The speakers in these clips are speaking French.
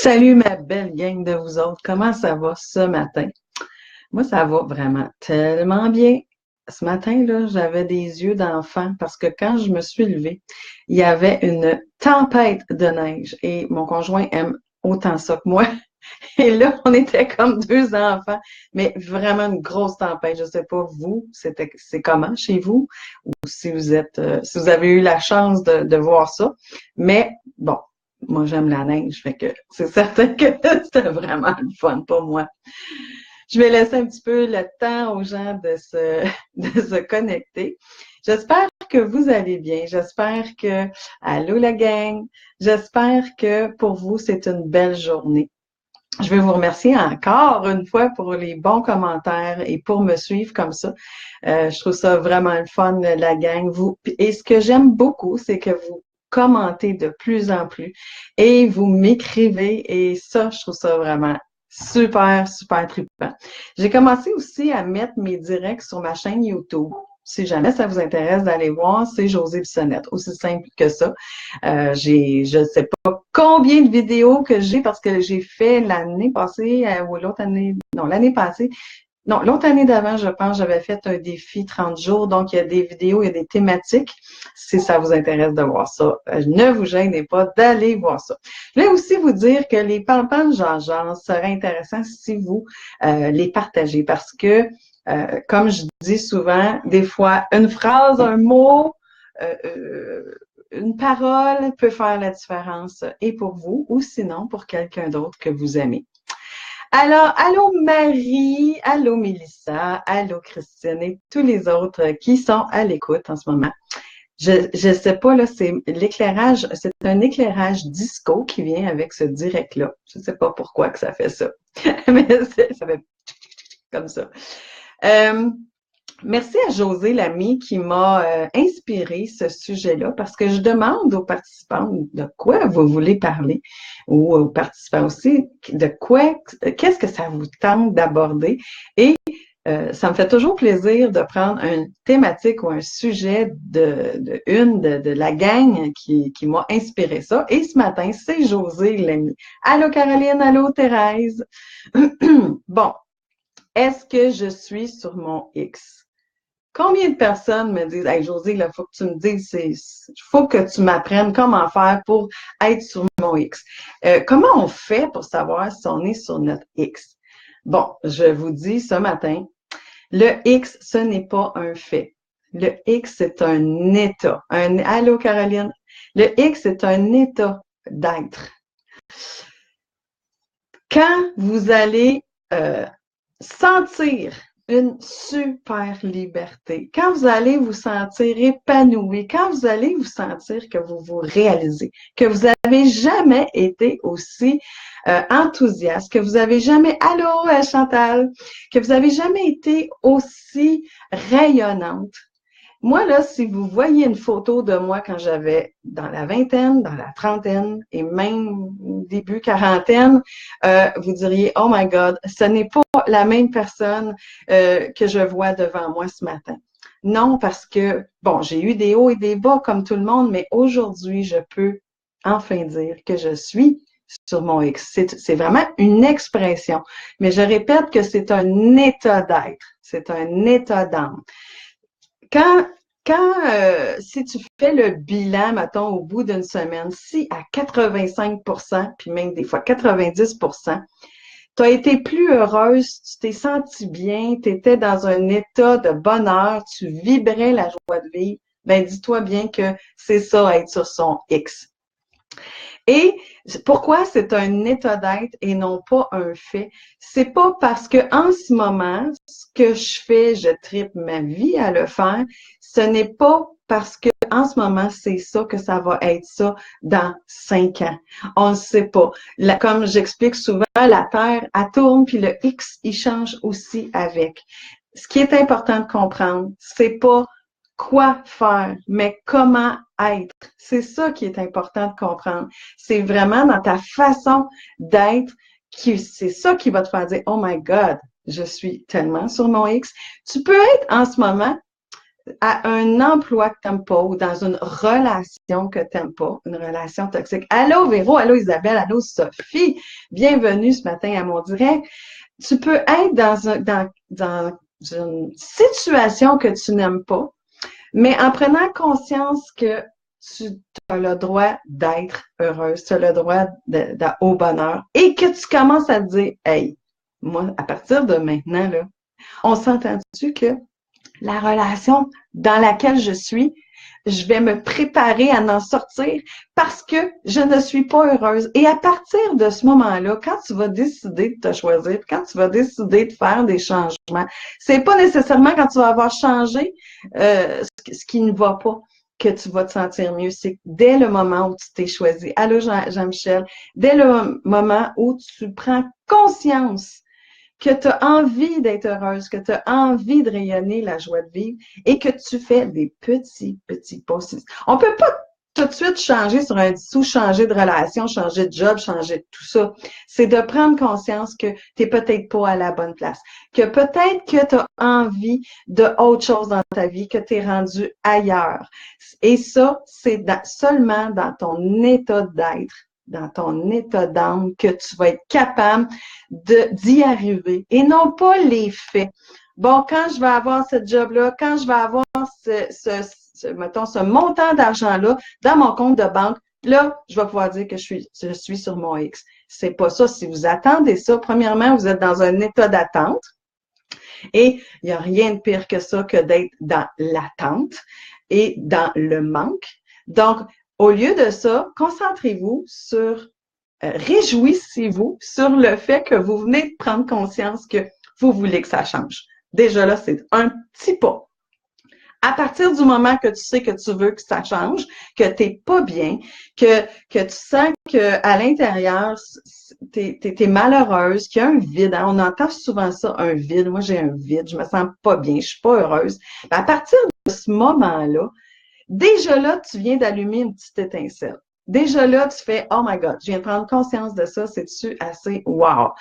Salut ma belle gang de vous autres, comment ça va ce matin? Moi, ça va vraiment tellement bien. Ce matin, là, j'avais des yeux d'enfant parce que quand je me suis levée, il y avait une tempête de neige et mon conjoint aime autant ça que moi. Et là, on était comme deux enfants, mais vraiment une grosse tempête. Je sais pas vous, c'est comment chez vous ou si si vous avez eu la chance de voir ça. Mais bon, moi j'aime la neige, fait que c'est certain que c'était vraiment le fun pour moi. Je vais laisser un petit peu le temps aux gens de se connecter. J'espère que vous allez bien. J'espère que, allô la gang, j'espère que pour vous, c'est une belle journée. Je veux vous remercier encore une fois pour les bons commentaires et pour me suivre comme ça. Je trouve ça vraiment le fun, la gang. Et ce que j'aime beaucoup, c'est que vous commentez de plus en plus et vous m'écrivez et ça, je trouve ça vraiment super, super trippant. J'ai commencé aussi à mettre mes directs sur ma chaîne YouTube. Si jamais ça vous intéresse d'aller voir, c'est Josée Bissonnette. Aussi simple que ça. Je ne sais pas combien de vidéos que j'ai parce que j'ai fait l'année passée ou l'autre année, non, l'année passée, non, l'autre année d'avant, je pense, j'avais fait un défi 30 jours. Donc, il y a des vidéos, il y a des thématiques. Si ça vous intéresse de voir ça, ne vous gênez pas d'aller voir ça. Je voulais aussi vous dire que les pampans de Jean-Jean seraient intéressants si vous les partagez parce que, comme je dis souvent, des fois, une phrase, un mot, une parole peut faire la différence et pour vous ou sinon pour quelqu'un d'autre que vous aimez. Alors, allô Marie, allô Mélissa, allô Christine et tous les autres qui sont à l'écoute en ce moment. Je sais pas, là, c'est l'éclairage, c'est un éclairage disco qui vient avec ce direct-là. Je sais pas pourquoi que ça fait ça. Mais ça fait comme ça. Merci à Josée Lamy qui m'a inspiré ce sujet-là parce que je demande aux participants de quoi vous voulez parler ou aux participants aussi de quoi, qu'est-ce que ça vous tente d'aborder et ça me fait toujours plaisir de prendre une thématique ou un sujet de la gang qui m'a inspiré ça. Et ce matin, c'est Josée Lamy. Allô Caroline, allô Thérèse. Bon, est-ce que je suis sur mon X? Combien de personnes me disent, hey Josée, il faut que tu me dises, il faut que tu m'apprennes comment faire pour être sur mon X. Comment on fait pour savoir si on est sur notre X? Bon, je vous dis ce matin, le X, ce n'est pas un fait. Le X, c'est un état. Allô Caroline? Le X, c'est un état d'être. Quand vous allez sentir une super liberté. Quand vous allez vous sentir épanoui, quand vous allez vous sentir que vous vous réalisez, que vous n'avez jamais été aussi enthousiaste, que vous n'avez jamais, allô Chantal, que vous n'avez jamais été aussi rayonnante. Moi, là, si vous voyez une photo de moi quand j'avais dans la vingtaine, dans la trentaine et même début quarantaine, vous diriez, oh my God, ce n'est pas la même personne que je vois devant moi ce matin. Non, parce que, bon, j'ai eu des hauts et des bas comme tout le monde, mais aujourd'hui, je peux enfin dire que je suis sur mon X. C'est vraiment une expression. Mais je répète que c'est un état d'être. C'est un état d'âme. Quand, si tu fais le bilan, mettons, au bout d'une semaine, si à 85%, puis même des fois 90%, tu as été plus heureuse, tu t'es senti bien, tu étais dans un état de bonheur, tu vibrais la joie de vivre, ben dis-toi bien que c'est ça, être sur son X. Et pourquoi c'est un état d'être et non pas un fait? C'est pas parce que en ce moment, ce que je fais, je tripe ma vie à le faire. Ce n'est pas parce que en ce moment, c'est ça que ça va être ça dans 5 ans. On ne sait pas. Comme j'explique souvent, la Terre, elle tourne, puis le X, il change aussi avec. Ce qui est important de comprendre, c'est pas quoi faire, mais comment être. C'est ça qui est important de comprendre. C'est vraiment dans ta façon d'être c'est ça qui va te faire dire, oh my God, je suis tellement sur mon X. Tu peux être en ce moment à un emploi que t'aimes pas ou dans une relation que t'aimes pas, une relation toxique. Allô Véro, allô Isabelle, allô Sophie, bienvenue ce matin à mon direct. Tu peux être dans une situation que tu n'aimes pas, mais en prenant conscience que tu as le droit d'être heureuse, tu as le droit au bonheur et que tu commences à te dire, hey, moi, à partir de maintenant, là, on s'entend-tu que la relation dans laquelle je suis, je vais me préparer à en sortir parce que je ne suis pas heureuse. Et à partir de ce moment-là, quand tu vas décider de te choisir, quand tu vas décider de faire des changements, c'est pas nécessairement quand tu vas avoir changé ce qui ne va pas que tu vas te sentir mieux. C'est dès le moment où tu t'es choisi. Allô, Jean-Michel, dès le moment où tu prends conscience que tu as envie d'être heureuse, que tu as envie de rayonner la joie de vivre et que tu fais des petits pas. On peut pas tout de suite changer sur un dessous, changer de relation, changer de job, changer de tout ça. C'est de prendre conscience que tu n'es peut-être pas à la bonne place, que peut-être que tu as envie de autre chose dans ta vie, que tu es rendu ailleurs. Et ça, c'est seulement dans ton état d'être, dans ton état d'âme, que tu vas être capable d'y arriver et non pas les faits. Bon, quand je vais avoir ce job-là, quand je vais avoir mettons, ce montant d'argent-là dans mon compte de banque, là, je vais pouvoir dire que je suis sur mon X. C'est pas ça. Si vous attendez ça, premièrement, vous êtes dans un état d'attente et il n'y a rien de pire que ça que d'être dans l'attente et dans le manque. Donc, au lieu de ça, concentrez-vous sur réjouissez-vous sur le fait que vous venez de prendre conscience que vous voulez que ça change. Déjà là, c'est un petit pas. À partir du moment que tu sais que tu veux que ça change, que tu n'es pas bien, que tu sens qu'à l'intérieur, t'es malheureuse, qu'il y a un vide. Hein? On entend souvent ça, un vide. Moi, j'ai un vide, je me sens pas bien, je suis pas heureuse. À partir de ce moment-là, déjà là, tu viens d'allumer une petite étincelle. Déjà là, tu fais, oh my God, je viens de prendre conscience de ça, c'est-tu assez wow.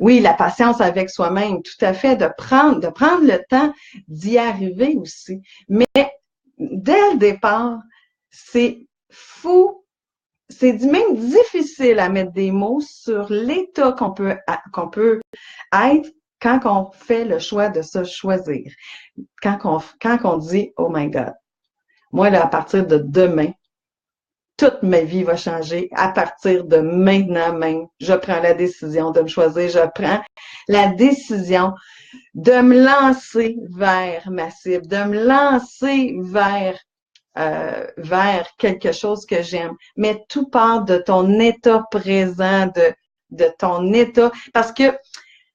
Oui, la patience avec soi-même, tout à fait, de prendre le temps d'y arriver aussi. Mais dès le départ, c'est fou, c'est même difficile à mettre des mots sur l'état qu'on peut être quand on fait le choix de se choisir. Quand on dit, oh my God, moi, là, à partir de demain, toute ma vie va changer. À partir de maintenant même, je prends la décision de me choisir. Je prends la décision de me lancer vers ma cible, de me lancer vers quelque chose que j'aime. Mais tout part de ton état présent, de ton état. Parce que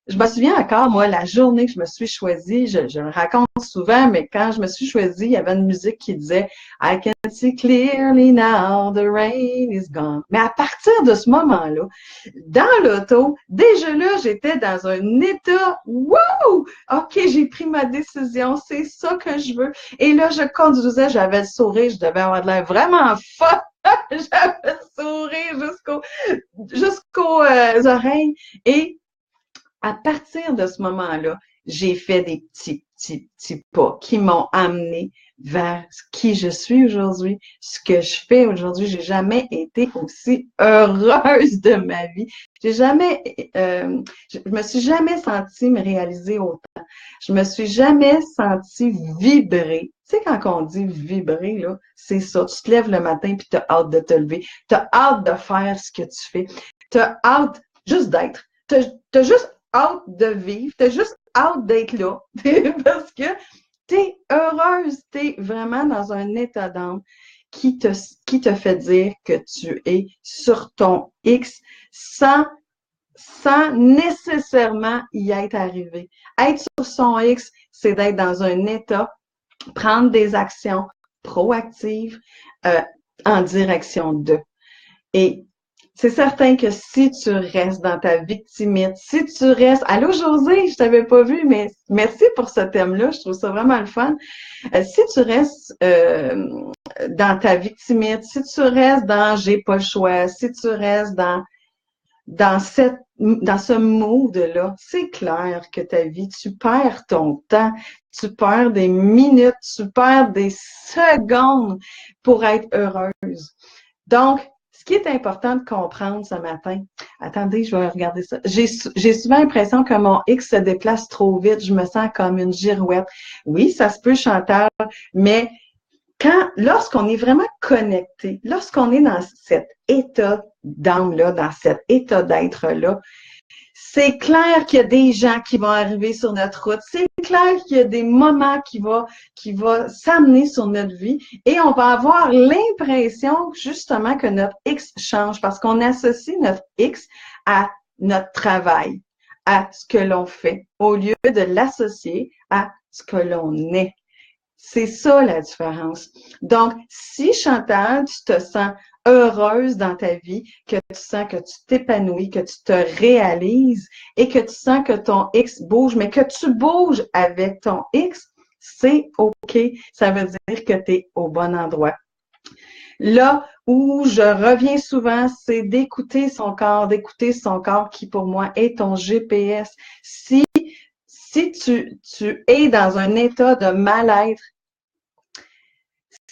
je me souviens encore, moi, la journée que je me suis choisie, je le raconte souvent, mais quand je me suis choisie, il y avait une musique qui disait I can see clearly now, the rain is gone. Mais à partir de ce moment-là, dans l'auto, déjà là, j'étais dans un état, wow! OK, j'ai pris ma décision, c'est ça que je veux. Et là, je conduisais, j'avais le sourire, je devais avoir de l'air vraiment fun. J'avais le sourire jusqu'aux oreilles. Et à partir de ce moment-là, j'ai fait des petits pas qui m'ont amené vers qui je suis aujourd'hui, ce que je fais aujourd'hui. J'ai jamais été aussi heureuse de ma vie. Je me suis jamais sentie me réaliser autant. Je me suis jamais sentie vibrer. Tu sais, quand on dit vibrer, là, c'est ça. Tu te lèves le matin puis tu as hâte de te lever. Tu as hâte de faire ce que tu fais. Tu as hâte juste d'être. T'as juste hâte de vivre, t'as juste hâte d'être là, parce que t'es heureuse, t'es vraiment dans un état d'âme qui te fait dire que tu es sur ton X sans nécessairement y être arrivé. Être sur son X, c'est d'être dans un état, prendre des actions proactives en direction de. Et c'est certain que si tu restes dans ta victimite, si tu restes... Allô, José, je t'avais pas vu, mais merci pour ce thème-là, je trouve ça vraiment le fun. Si tu restes dans ta victimite, si tu restes dans j'ai pas le choix, si tu restes dans ce mood-là, c'est clair que ta vie, tu perds ton temps, tu perds des minutes, tu perds des secondes pour être heureuse. Donc, ce qui est important de comprendre ce matin, attendez, je vais regarder ça. J'ai souvent l'impression que mon X se déplace trop vite, je me sens comme une girouette. Oui, ça se peut, Chantal, mais lorsqu'on est vraiment connecté, lorsqu'on est dans cet état d'âme-là, dans cet état d'être-là, c'est clair qu'il y a des gens qui vont arriver sur notre route. C'est clair qu'il y a des moments qui vont s'amener sur notre vie et on va avoir l'impression justement que notre X change parce qu'on associe notre X à notre travail, à ce que l'on fait, au lieu de l'associer à ce que l'on est. C'est ça la différence. Donc, si Chantal, tu te sens heureuse dans ta vie, que tu sens que tu t'épanouis, que tu te réalises et que tu sens que ton X bouge, mais que tu bouges avec ton X, c'est OK. Ça veut dire que tu es au bon endroit. Là où je reviens souvent, c'est d'écouter son corps qui pour moi est ton GPS. Si tu es dans un état de mal-être,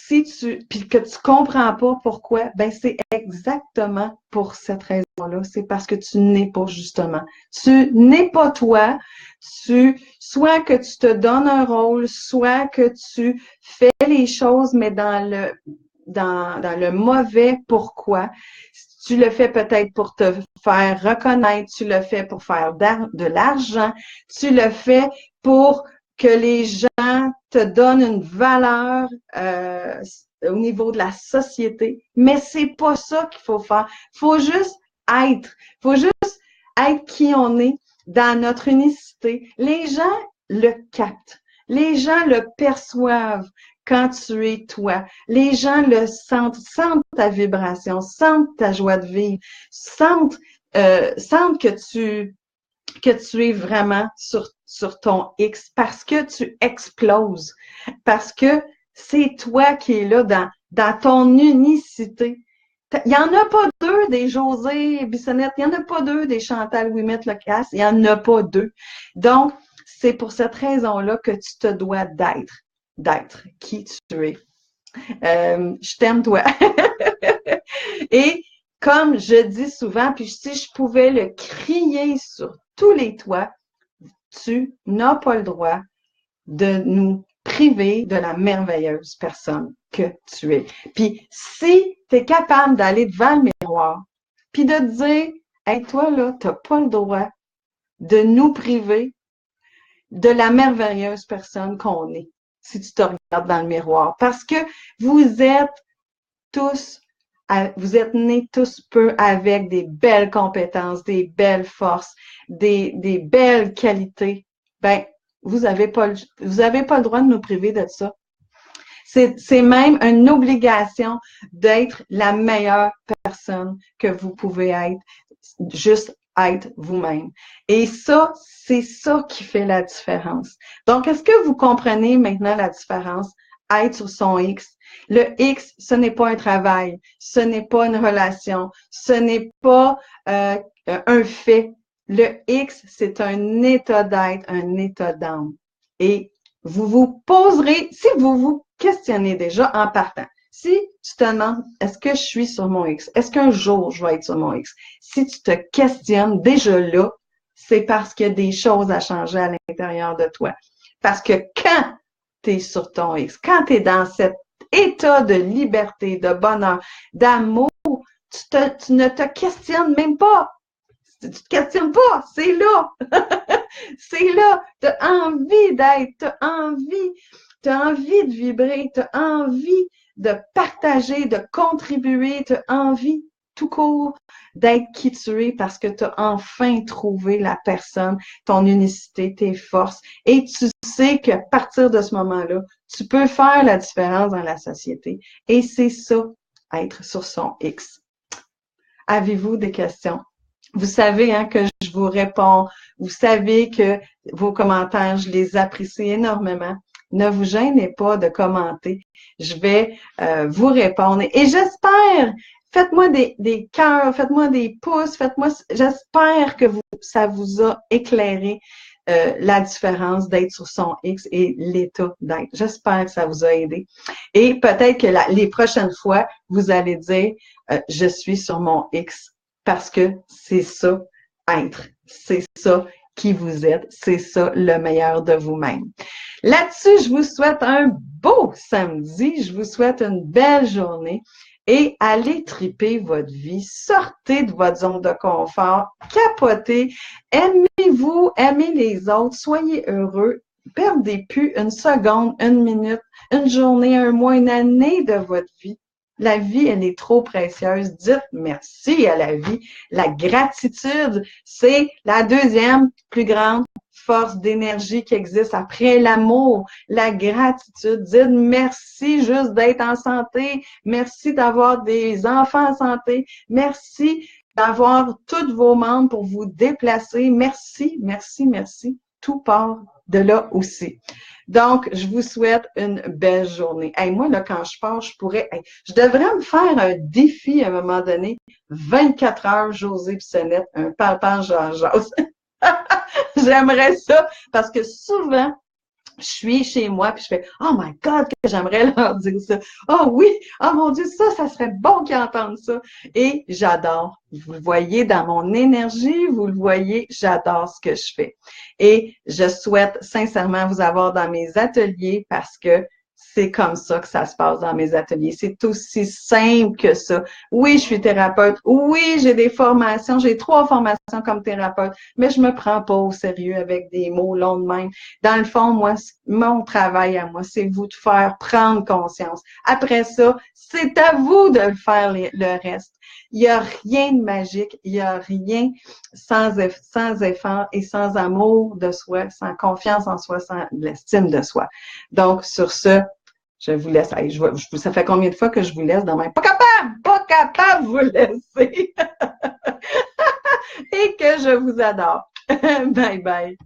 puis que tu comprends pas pourquoi, ben c'est exactement pour cette raison-là. C'est parce que tu n'es pas justement. Tu n'es pas toi. Soit que tu te donnes un rôle, soit que tu fais les choses, mais dans le mauvais pourquoi. Tu le fais peut-être pour te faire reconnaître, tu le fais pour faire de l'argent, tu le fais pour que les gens te donnent une valeur au niveau de la société. Mais c'est pas ça qu'il faut faire. Faut juste être. Faut juste être qui on est dans notre unicité. Les gens le captent. Les gens le perçoivent quand tu es toi. Les gens le sentent ta vibration, sentent ta joie de vivre, sentent que tu es vraiment sur ton X parce que tu exploses, parce que c'est toi qui es là dans ton unicité. Il n'y en a pas deux des José Bissonnette, il n'y en a pas deux des Chantal Ouimet-Lacasse, il n'y en a pas deux. Donc, c'est pour cette raison-là que tu te dois d'être qui tu es. Je t'aime, toi. Et comme je dis souvent, puis si je pouvais le crier sur tous les toits, tu n'as pas le droit de nous priver de la merveilleuse personne que tu es. Puis si tu es capable d'aller devant le miroir, puis de te dire, hey, toi, là, tu n'as pas le droit de nous priver de la merveilleuse personne qu'on est, si tu te regardes dans le miroir. Parce que vous êtes nés tous peu avec des belles compétences, des belles forces, des belles qualités. Ben, vous avez pas le droit de nous priver de ça. C'est même une obligation d'être la meilleure personne que vous pouvez être, juste être vous-même. Et ça, c'est ça qui fait la différence. Donc, est-ce que vous comprenez maintenant la différence? Être sur son X. Le X, ce n'est pas un travail, ce n'est pas une relation, ce n'est pas un fait. Le X, c'est un état d'être, un état d'âme. Et vous vous poserez, si vous vous questionnez déjà en partant, si tu te demandes, est-ce que je suis sur mon X? Est-ce qu'un jour je vais être sur mon X? Si tu te questionnes déjà là, c'est parce qu'il y a des choses à changer à l'intérieur de toi. Parce que quand tu es sur ton X, quand tu es dans cet état de liberté, de bonheur, d'amour, tu ne te questionnes même pas. Tu te questionnes pas, c'est là. C'est là. Tu as envie d'être, tu as envie de vibrer, tu as envie de partager, de contribuer, tu as envie tout court d'être qui tu es parce que tu as enfin trouvé la personne, ton unicité, tes forces. Et tu sais qu'à partir de ce moment-là, tu peux faire la différence dans la société. Et c'est ça, être sur son X. Avez-vous des questions? Vous savez hein, que je vous réponds. Vous savez que vos commentaires, je les apprécie énormément. Ne vous gênez pas de commenter. Je vais vous répondre. Et j'espère Faites-moi des cœurs, faites-moi des pouces, j'espère que ça vous a éclairé la différence d'être sur son X et l'état d'être. J'espère que ça vous a aidé. Et peut-être que les prochaines fois, vous allez dire, je suis sur mon X parce que c'est ça, être. C'est ça qui vous êtes. C'est ça, le meilleur de vous-même. Là-dessus, je vous souhaite un beau samedi. Je vous souhaite une belle journée. Et allez triper votre vie, sortez de votre zone de confort, capotez, aimez-vous, aimez les autres, soyez heureux, perdez plus une seconde, une minute, une journée, un mois, une année de votre vie. La vie, elle est trop précieuse. Dites merci à la vie. La gratitude, c'est la deuxième plus grande force d'énergie qui existe après l'amour, la gratitude. Dites merci juste d'être en santé. Merci d'avoir des enfants en santé. Merci d'avoir tous vos membres pour vous déplacer. Merci, merci, merci. Tout part de là aussi. Donc, je vous souhaite une belle journée. Hey, moi, là, quand je pars, je devrais me faire un défi à un moment donné. 24 heures, Josée Bissonnette, un papa Jean-Jose. J'aimerais ça parce que souvent, je suis chez moi puis je fais « Oh my God, que j'aimerais leur dire ça! Oh oui! Oh mon Dieu, ça serait bon qu'ils entendent ça! » Et j'adore. Vous le voyez dans mon énergie, vous le voyez, j'adore ce que je fais. Et je souhaite sincèrement vous avoir dans mes ateliers parce que c'est comme ça que ça se passe dans mes ateliers. C'est aussi simple que ça. Oui, je suis thérapeute. Oui, j'ai des formations. J'ai 3 formations comme thérapeute, mais je me prends pas au sérieux avec des mots longs de même. Dans le fond, moi, mon travail à moi, c'est vous de faire prendre conscience. Après ça, c'est à vous de le faire le reste. Il n'y a rien de magique, il n'y a rien sans effort et sans amour de soi, sans confiance en soi, sans l'estime de soi. Donc, sur ce, je vous laisse. Hey, ça fait combien de fois que je vous laisse dans ma... Pas capable de vous laisser. Et que je vous adore. Bye bye.